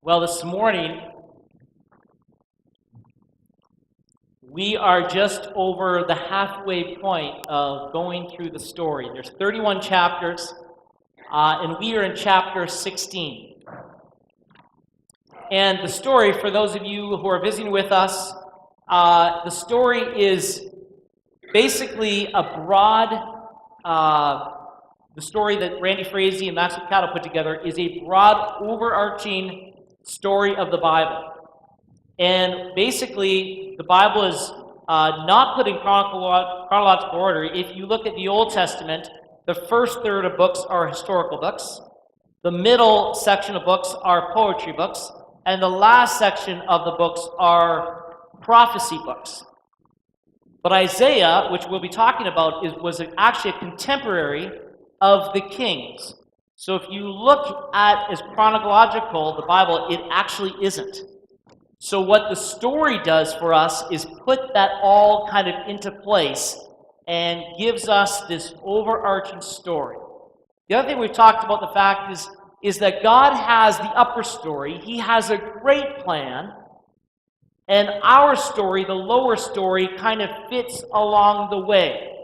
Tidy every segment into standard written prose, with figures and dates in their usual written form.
Well, this morning, we are just over the halfway point of going through the story. There's 31 chapters, and we are in chapter 16. And the story, for those of you who are visiting with us, the story is basically a broad, the story that Randy Frazee and Max Lucado put together is a broad, overarching story of the Bible. And basically, the Bible is not put in chronological order. If you look at the Old Testament, the first third of books are historical books, the middle section of books are poetry books, and the last section of the books are prophecy books. But Isaiah, which we'll be talking about, was actually a contemporary of the Kings. So if you look at as chronological the Bible, it actually isn't. So what the story does for us is put that all kind of into place and gives us this overarching story. The other thing we've talked about, the fact is that God has the upper story. He has a great plan. And our story, the lower story, kind of fits along the way.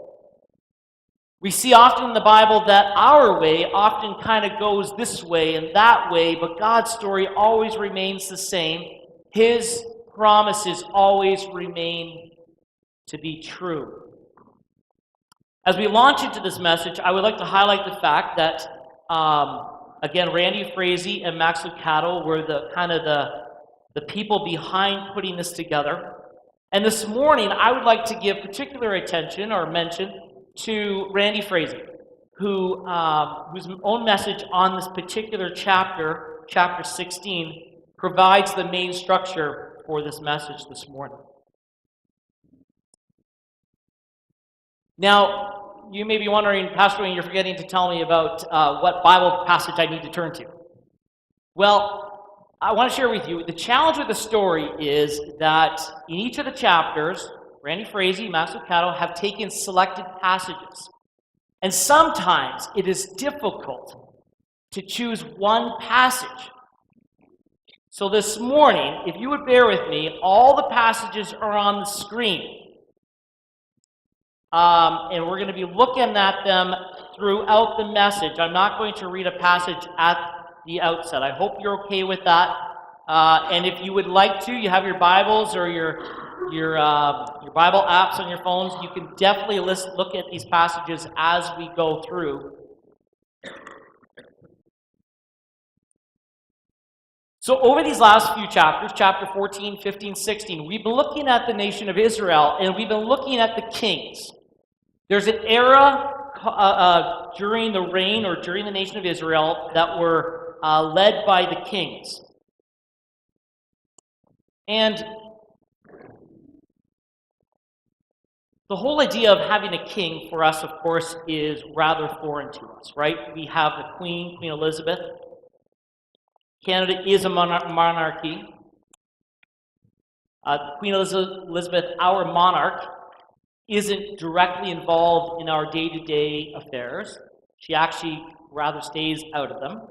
We see often in the Bible that our way often kind of goes this way and that way, but God's story always remains the same. His promises always remain to be true. As we launch into this message, I would like to highlight the fact that, again, Randy Frazee and Max Lucado were the people behind putting this together. And this morning, I would like to give particular attention or mention to Randy Frazee, whose own message on this particular chapter, chapter 16, provides the main structure for this message this morning. Now, you may be wondering, Pastor Duane, you're forgetting to tell me about what Bible passage I need to turn to. Well, I want to share with you, the challenge with the story is that in each of the chapters, Randy Frazee, Max Lucado have taken selected passages. And sometimes it is difficult to choose one passage. So this morning, if you would bear with me, all the passages are on the screen. And we're going to be looking at them throughout the message. I'm not going to read a passage at the outset. I hope you're okay with that. And if you would like to, you have your Bibles or your Bible apps on your phones, you can definitely look at these passages as we go through. So over these last few chapters, chapter 14, 15, 16, we've been looking at the nation of Israel, and we've been looking at the kings. There's an era during the reign or during the nation of Israel that were led by the kings. And the whole idea of having a king for us, of course, is rather foreign to us, right? We have the Queen Elizabeth. Canada is a monarchy. Queen Elizabeth, our monarch, isn't directly involved in our day-to-day affairs. She actually rather stays out of them.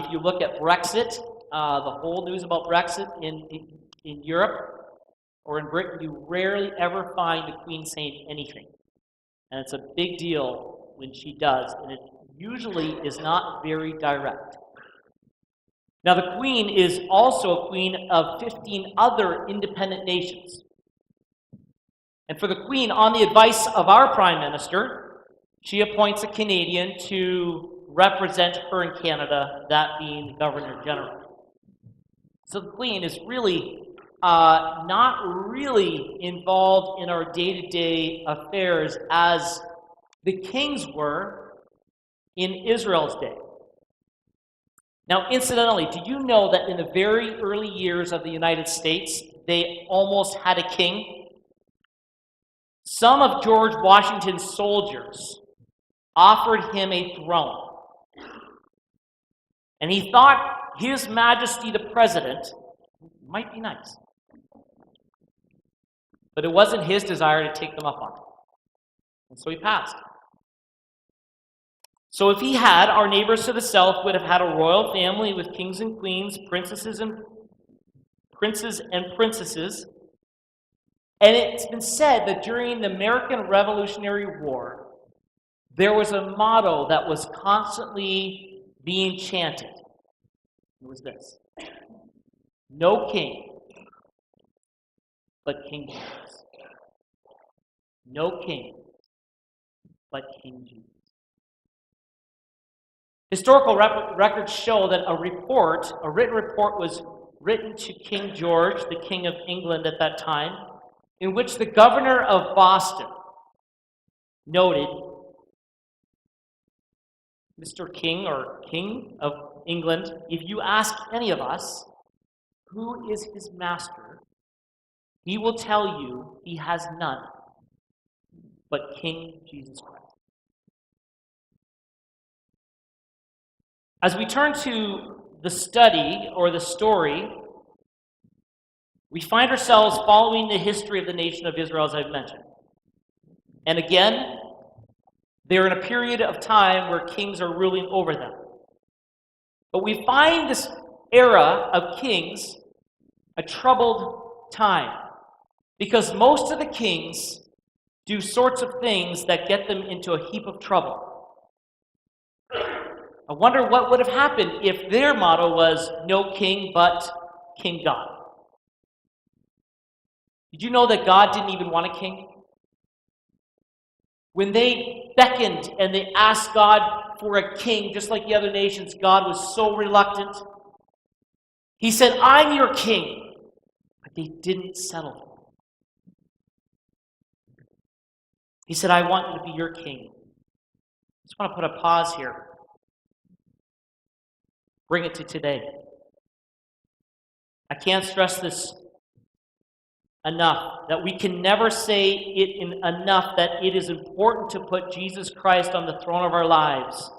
If you look at Brexit, the whole news about Brexit in Europe or in Britain, you rarely ever find the Queen saying anything. And it's a big deal when she does, and it usually is not very direct. Now, the Queen is also a queen of 15 other independent nations. And for the Queen, on the advice of our Prime Minister, she appoints a Canadian to represent her in Canada, that being the Governor General. So the Queen is really not really involved in our day-to-day affairs as the kings were in Israel's day. Now, incidentally, did you know that in the very early years of the United States, they almost had a king? Some of George Washington's soldiers offered him a throne. And he thought His Majesty the President might be nice. But it wasn't his desire to take them up on it. And so he passed. So if he had, our neighbors to the south would have had a royal family with kings and queens, princes and princesses. And it's been said that during the American Revolutionary War, there was a motto that was constantly being chanted. It was this: no king but King Jesus. No king but King Jesus. Historical records show that a written report was written to King George, the King of England at that time, in which the governor of Boston noted, Mr. King or King of England, if you ask any of us who is his master, he will tell you he has none but King Jesus Christ. As we turn to the study or the story, we find ourselves following the history of the nation of Israel, as I've mentioned. And again, they're in a period of time where kings are ruling over them. But we find this era of kings a troubled time, because most of the kings do sorts of things that get them into a heap of trouble. I wonder what would have happened if their motto was, no king but King God. Did you know that God didn't even want a king? When they beckoned and they asked God for a king, just like the other nations, God was so reluctant. He said, I'm your king. But they didn't settle for him. He said, I want you to be your king. I just want to put a pause here. Bring it to today. I can't stress this enough, that we can never say it enough that it is important to put Jesus Christ on the throne of our lives.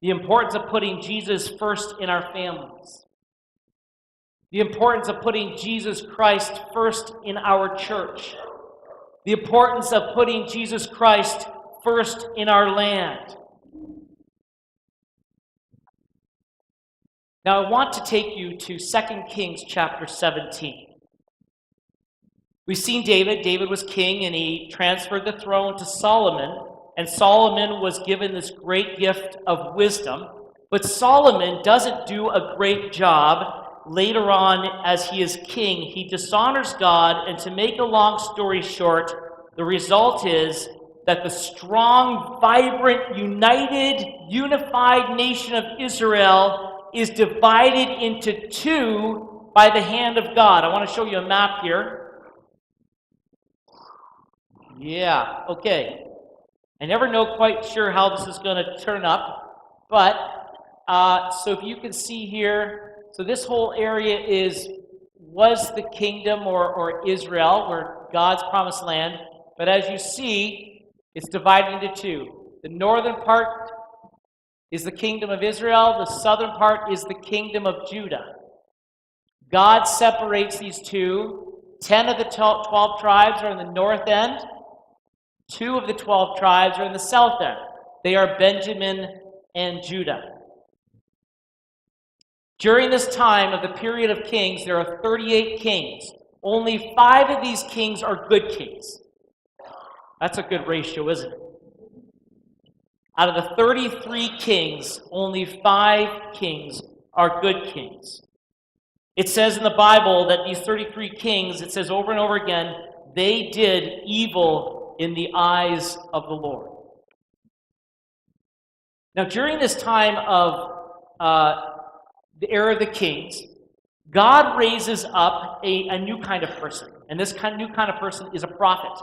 The importance of putting Jesus first in our families. The importance of putting Jesus Christ first in our church. The importance of putting Jesus Christ first in our land. Now I want to take you to 2 Kings chapter 17. We've seen David. David was king, and he transferred the throne to Solomon, and Solomon was given this great gift of wisdom. But Solomon doesn't do a great job later on as he is king. He dishonors God, and to make a long story short, the result is that the strong, vibrant, unified nation of Israel is divided into two by the hand of God. I want to show you a map here. Yeah, okay. I never know quite sure how this is going to turn up, but so if you can see here, so this whole area was the kingdom or Israel, or God's promised land, but as you see, it's divided into two. The northern part is the kingdom of Israel. The southern part is the kingdom of Judah. God separates these two. 10 of the 12 tribes are in the north end. 2 of the 12 tribes are in the south end. They are Benjamin and Judah. During this time of the period of kings, there are 38 kings. Only 5 of these kings are good kings. That's a good ratio, isn't it? Out of the 33 kings, only 5 kings are good kings. It says in the Bible that these 33 kings, it says over and over again, they did evil in the eyes of the Lord. Now, during this time of the era of the kings, God raises up a new kind of person. And this new kind of person is a prophet.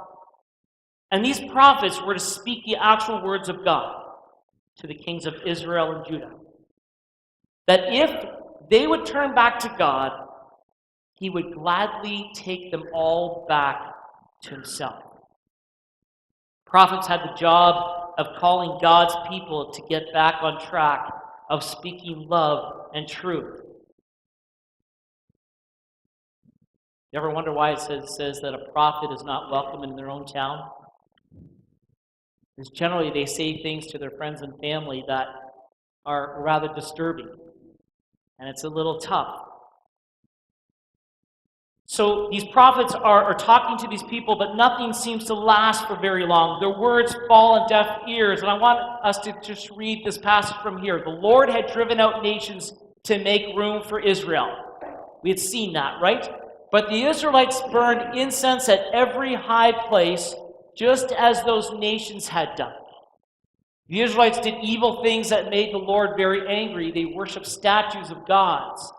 And these prophets were to speak the actual words of God to the kings of Israel and Judah. That if they would turn back to God, he would gladly take them all back to himself. Prophets had the job of calling God's people to get back on track, of speaking love and truth. You ever wonder why it says that a prophet is not welcome in their own town? Because generally they say things to their friends and family that are rather disturbing, and it's a little tough. So these prophets are talking to these people, but nothing seems to last for very long. Their words fall on deaf ears, and I want us to just read this passage from here. The Lord had driven out nations to make room for Israel. We had seen that, right? But the Israelites burned incense at every high place, just as those nations had done. The Israelites did evil things that made the Lord very angry. They worshiped statues of gods.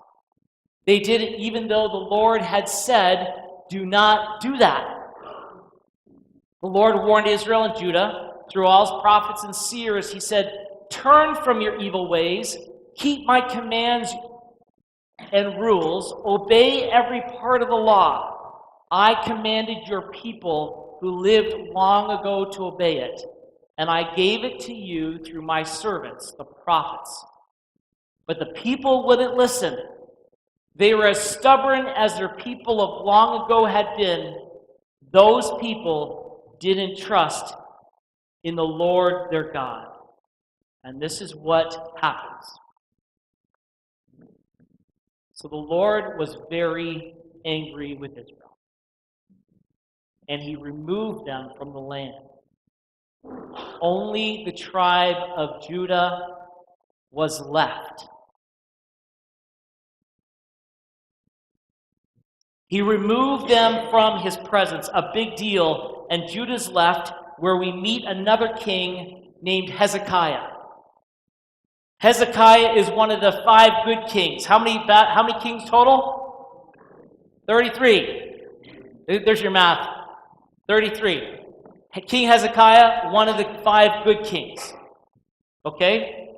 They did it even though the Lord had said, do not do that. The Lord warned Israel and Judah through all his prophets and seers. He said, turn from your evil ways, keep my commands and rules, obey every part of the law. I commanded your people who lived long ago to obey it, and I gave it to you through my servants, the prophets. But the people wouldn't listen. They were as stubborn as their people of long ago had been. Those people didn't trust in the Lord their God. And this is what happens. So the Lord was very angry with Israel, and he removed them from the land. Only the tribe of Judah was left. He removed them from his presence, a big deal, and Judah's left, where we meet another king named Hezekiah. Hezekiah is one of the 5 good kings. How many kings total? 33. There's your math. 33. King Hezekiah, one of the 5 good kings. Okay?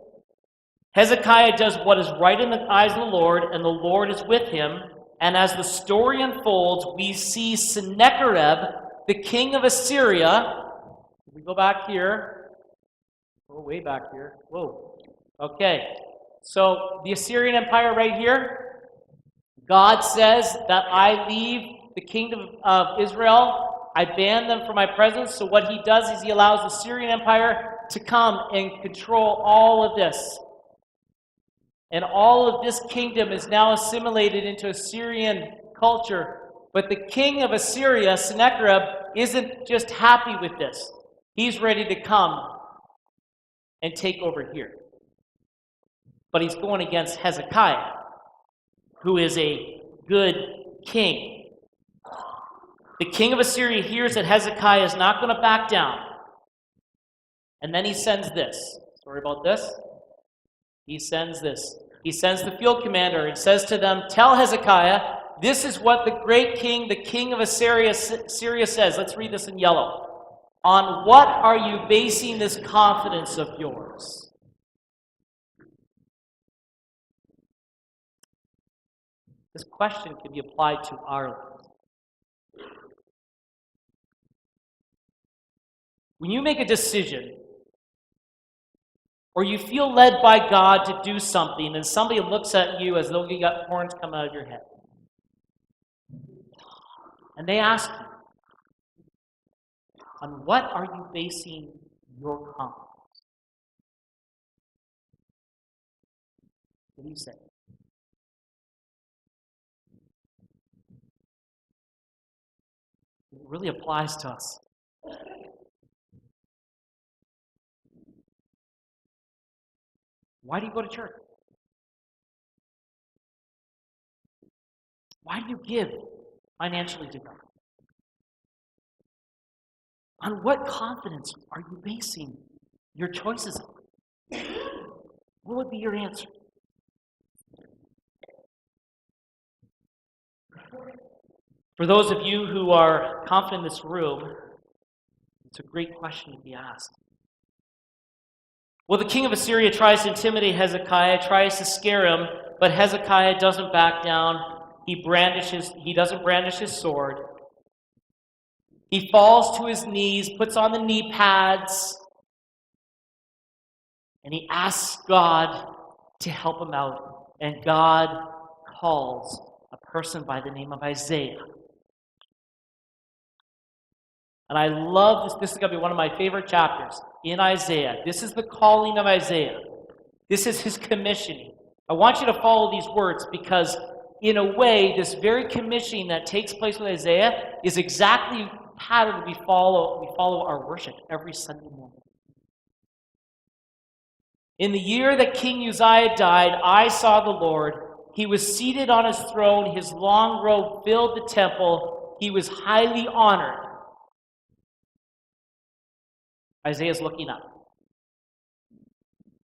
Hezekiah does what is right in the eyes of the Lord, and the Lord is with him. And as the story unfolds, we see Sennacherib, the king of Assyria. We go back here. Go way back here. Whoa. Okay. So the Assyrian Empire right here. God says that I leave the kingdom of Israel. I ban them from my presence. So what he does is he allows the Assyrian Empire to come and control all of this. And all of this kingdom is now assimilated into Assyrian culture. But the king of Assyria, Sennacherib, isn't just happy with this. He's ready to come and take over here. But he's going against Hezekiah, who is a good king. The king of Assyria hears that Hezekiah is not going to back down. And then he sends this. Sorry about this. He sends this. He sends the field commander and says to them, tell Hezekiah, this is what the great king, the king of Assyria says. Let's read this in yellow. On what are you basing this confidence of yours? This question can be applied to our lives. When you make a decision, or you feel led by God to do something, and somebody looks at you as though you got horns coming out of your head. And they ask you, on what are you basing your confidence? What do you say? It really applies to us. Why do you go to church? Why do you give financially to God? On what confidence are you basing your choices on? What would be your answer? For those of you who are confident in this room, it's a great question to be asked. Well, the king of Assyria tries to intimidate Hezekiah, tries to scare him, but Hezekiah doesn't back down. He doesn't brandish his sword. He falls to his knees, puts on the knee pads, and he asks God to help him out. And God calls a person by the name of Isaiah. And I love this. This is going to be one of my favorite chapters in Isaiah. This is the calling of Isaiah. This is his commissioning. I want you to follow these words because, in a way, this very commissioning that takes place with Isaiah is exactly the pattern we follow. We follow our worship every Sunday morning. In the year that King Uzziah died, I saw the Lord. He was seated on his throne. His long robe filled the temple. He was highly honored. Isaiah's looking up.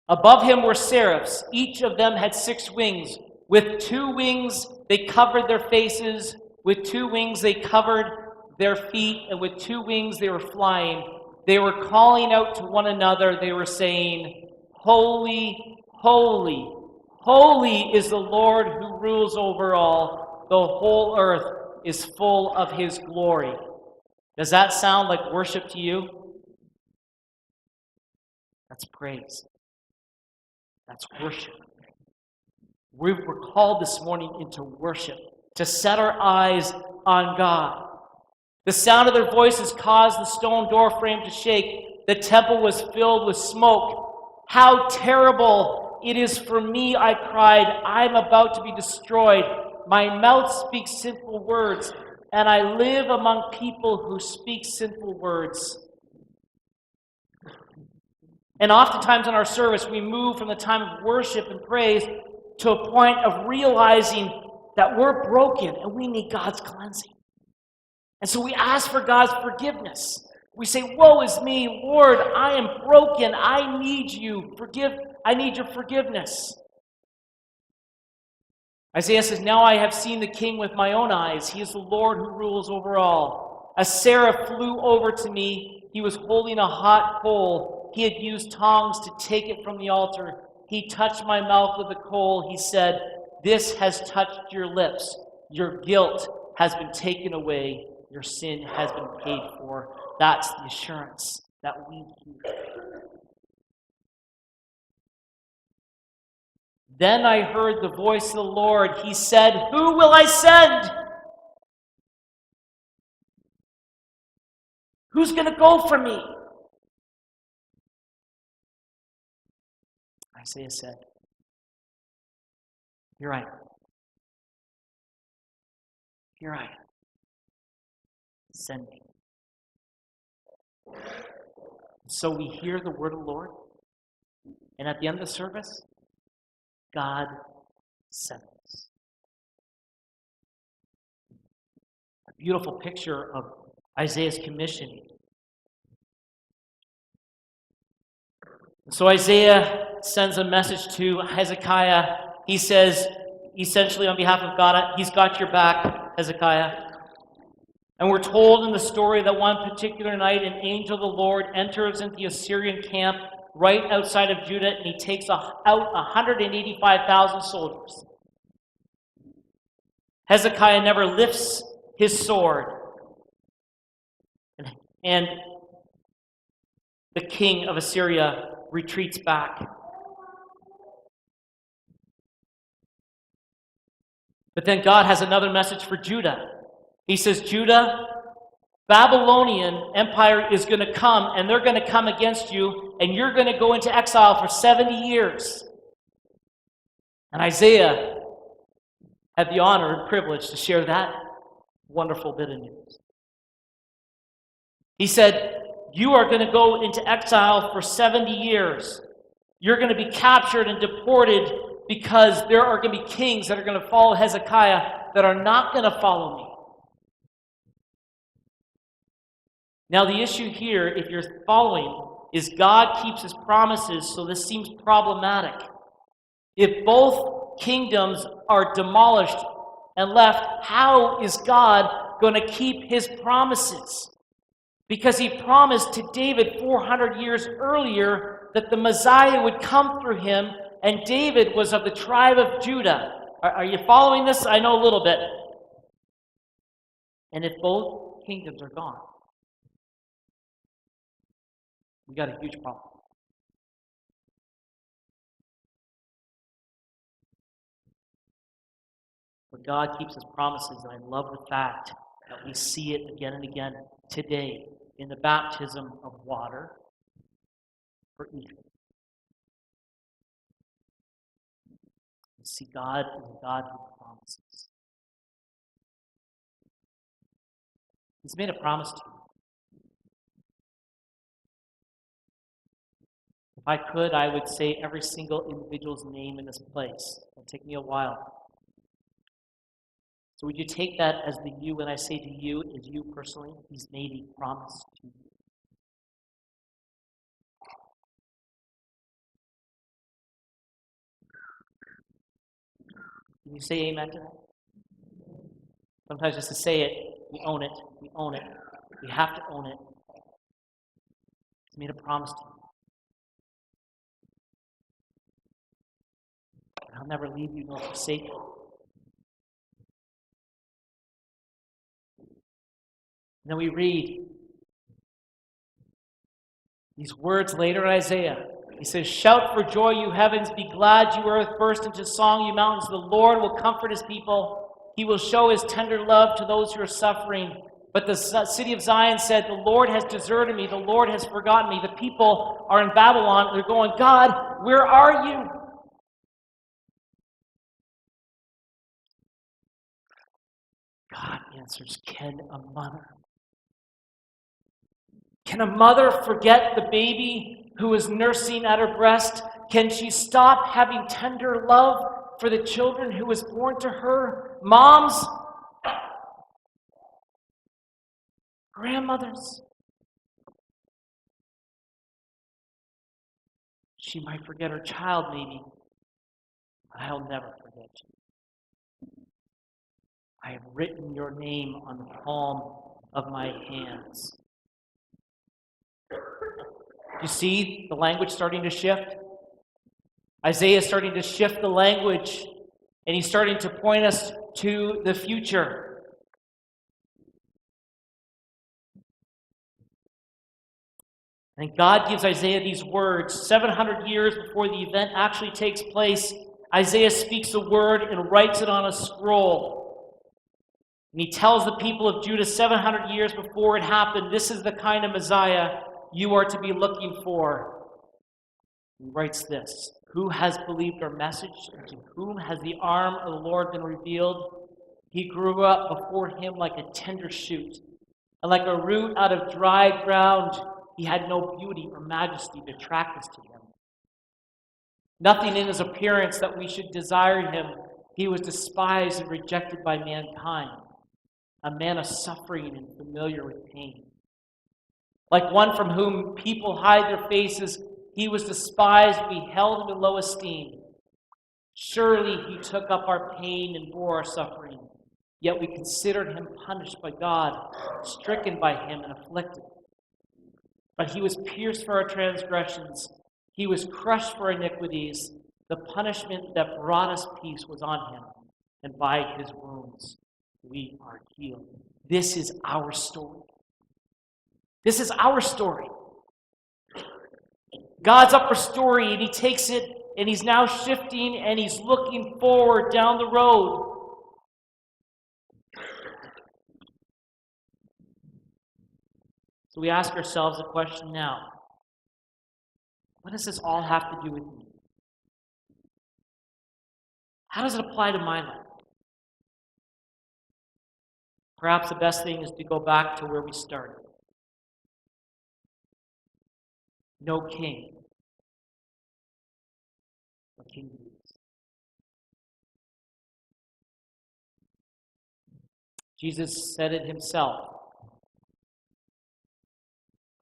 Above him were seraphs. Each of them had 6 wings. With 2 wings they covered their faces. With 2 wings they covered their feet. And with 2 wings they were flying. They were calling out to one another. They were saying, Holy, holy, holy is the Lord who rules over all. The whole earth is full of his glory. Does that sound like worship to you? That's praise. That's worship. We were called this morning into worship, to set our eyes on God. The sound of their voices caused the stone door frame to shake. The temple was filled with smoke. How terrible it is for me, I cried. I am about to be destroyed. My mouth speaks sinful words, and I live among people who speak sinful words. And oftentimes in our service, we move from the time of worship and praise to a point of realizing that we're broken and we need God's cleansing. And so we ask for God's forgiveness. We say, woe is me, Lord, I am broken. I need you. I need your forgiveness. Isaiah says, now I have seen the King with my own eyes. He is the Lord who rules over all. A seraph flew over to me. He was holding a hot coal. He had used tongs to take it from the altar. He touched my mouth with a coal. He said, this has touched your lips. Your guilt has been taken away. Your sin has been paid for. That's the assurance that we hear. Then I heard the voice of the Lord. He said, who will I send? Who's going to go for me? Isaiah said, here I am. Here I am. Send me. So we hear the word of the Lord, and at the end of the service, God sent us. A beautiful picture of Isaiah's commissioning. So Isaiah sends a message to Hezekiah. He says, essentially on behalf of God, he's got your back, Hezekiah. And we're told in the story that one particular night, an angel of the Lord enters into the Assyrian camp right outside of Judah, and he takes out 185,000 soldiers. Hezekiah never lifts his sword. And the king of Assyria retreats back. But then God has another message for Judah. He says, Judah, Babylonian Empire is going to come, and they're going to come against you, and you're going to go into exile for 70 years. And Isaiah had the honor and privilege to share that wonderful bit of news. He said, you are going to go into exile for 70 years. You're going to be captured and deported because there are going to be kings that are going to follow Hezekiah that are not going to follow me. Now, the issue here, if you're following, is God keeps his promises, so this seems problematic. If both kingdoms are demolished and left, how is God going to keep his promises? Because he promised to David 400 years earlier that the Messiah would come through him, and David was of the tribe of Judah. Are you following this? I know a little bit. And if both kingdoms are gone, we got a huge problem. But God keeps his promises, and I love the fact that we see it again and again today in the baptism of water for Ethan. You see, God is a God who promises. He's made a promise to you. If I could, I would say every single individual's name in this place. It'll take me a while. So would you take that as the you when I say to you, as you personally? He's made a promise to you. Can you say amen to that? Sometimes just to say it, we own it. We own it. We have to own it. He's made a promise to you. I'll never leave you nor forsake you. And then we read these words later in Isaiah. He says, "Shout for joy, you heavens, be glad, you earth, burst into song, you mountains. The Lord will comfort his people. He will show his tender love to those who are suffering." But the city of Zion said, "The Lord has deserted me, the Lord has forgotten me." The people are in Babylon, they're going, "God, where are you?" God answers, Can a mother forget the baby who is nursing at her breast? Can she stop having tender love for the children who was born to her? Moms, grandmothers, she might forget her child maybe, but I'll never forget you. I have written your name on the palm of my hands. You see the language starting to shift? Isaiah is starting to shift the language, and he's starting to point us to the future. And God gives Isaiah these words. 700 years before the event actually takes place, Isaiah speaks a word and writes it on a scroll. And he tells the people of Judah 700 years before it happened, this is the kind of Messiah you are to be looking for. He writes this: "Who has believed our message, and to whom has the arm of the Lord been revealed? He grew up before him like a tender shoot, and like a root out of dry ground. He had no beauty or majesty to attract us to him. Nothing in his appearance that we should desire him. He was despised and rejected by mankind, a man of suffering and familiar with pain. Like one from whom people hide their faces, he was despised, we held him in low esteem. Surely he took up our pain and bore our suffering, yet we considered him punished by God, stricken by him and afflicted. But he was pierced for our transgressions, he was crushed for our iniquities. The punishment that brought us peace was on him, and by his wounds we are healed." This is our story. This is our story. God's upper story, and he takes it, and he's now shifting, and he's looking forward down the road. So we ask ourselves a question now. What does this all have to do with me? How does it apply to my life? Perhaps the best thing is to go back to where we started. No king, but King Jesus. Jesus said it himself.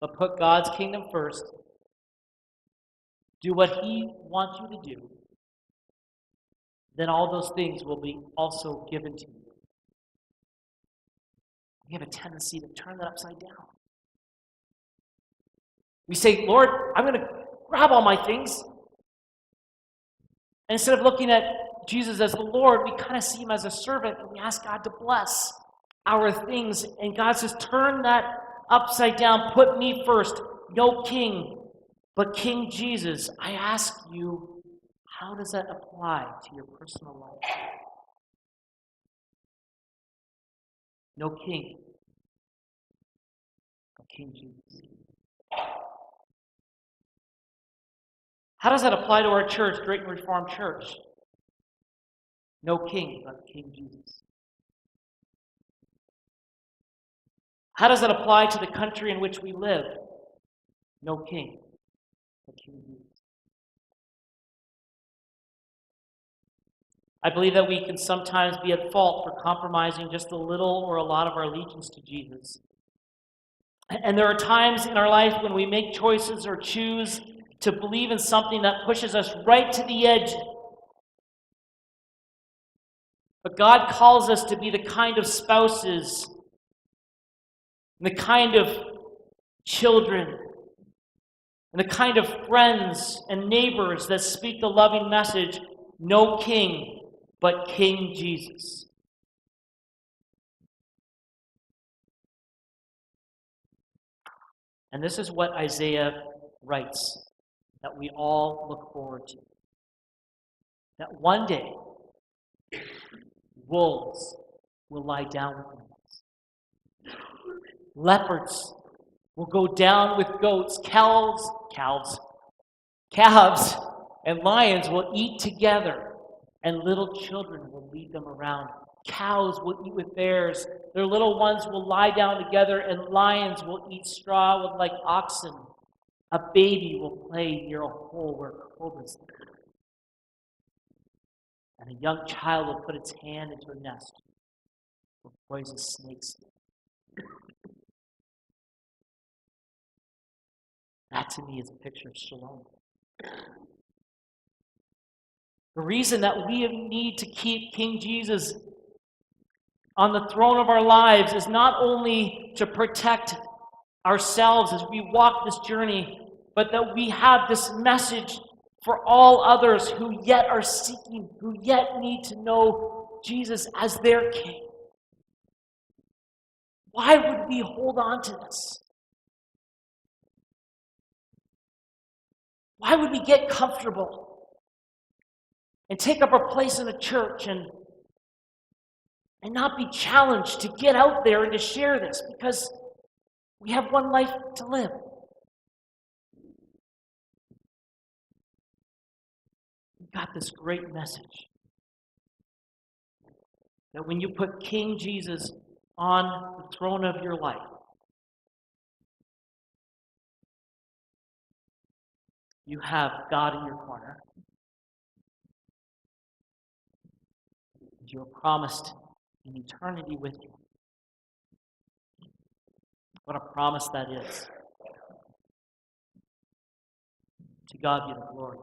But put God's kingdom first. Do what he wants you to do. Then all those things will be also given to you. We have a tendency to turn that upside down. We say, "Lord, I'm going to grab all my things." And instead of looking at Jesus as the Lord, we kind of see him as a servant, and we ask God to bless our things. And God says, turn that upside down. Put me first. No king, but King Jesus. I ask you, how does that apply to your personal life? No king, but King Jesus. How does that apply to our church, Drayton Reformed Church? No king but King Jesus. How does that apply to the country in which we live? No king but King Jesus. I believe that we can sometimes be at fault for compromising just a little or a lot of our allegiance to Jesus. And there are times in our life when we make choices or choose to believe in something that pushes us right to the edge. But God calls us to be the kind of spouses, and the kind of children, and the kind of friends and neighbors that speak the loving message, no king but King Jesus. And this is what Isaiah writes, that we all look forward to. That one day, wolves will lie down with lambs. Leopards will go down with goats. Calves, and lions will eat together, and little children will lead them around. Cows will eat with bears. Their little ones will lie down together, and lions will eat straw like oxen. A baby will play near a hole where cobras live. And a young child will put its hand into a nest where poisonous snakes live. That to me is a picture of shalom. The reason that we need to keep King Jesus on the throne of our lives is not only to protect ourselves as we walk this journey, but that we have this message for all others who yet are seeking, who yet need to know Jesus as their King. Why would we hold on to this? Why would we get comfortable and take up our place in a church and not be challenged to get out there and to share this? Because we have one life to live. We've got this great message that when you put King Jesus on the throne of your life, you have God in your corner. You are promised an eternity with you. What a promise that is. To God be the glory.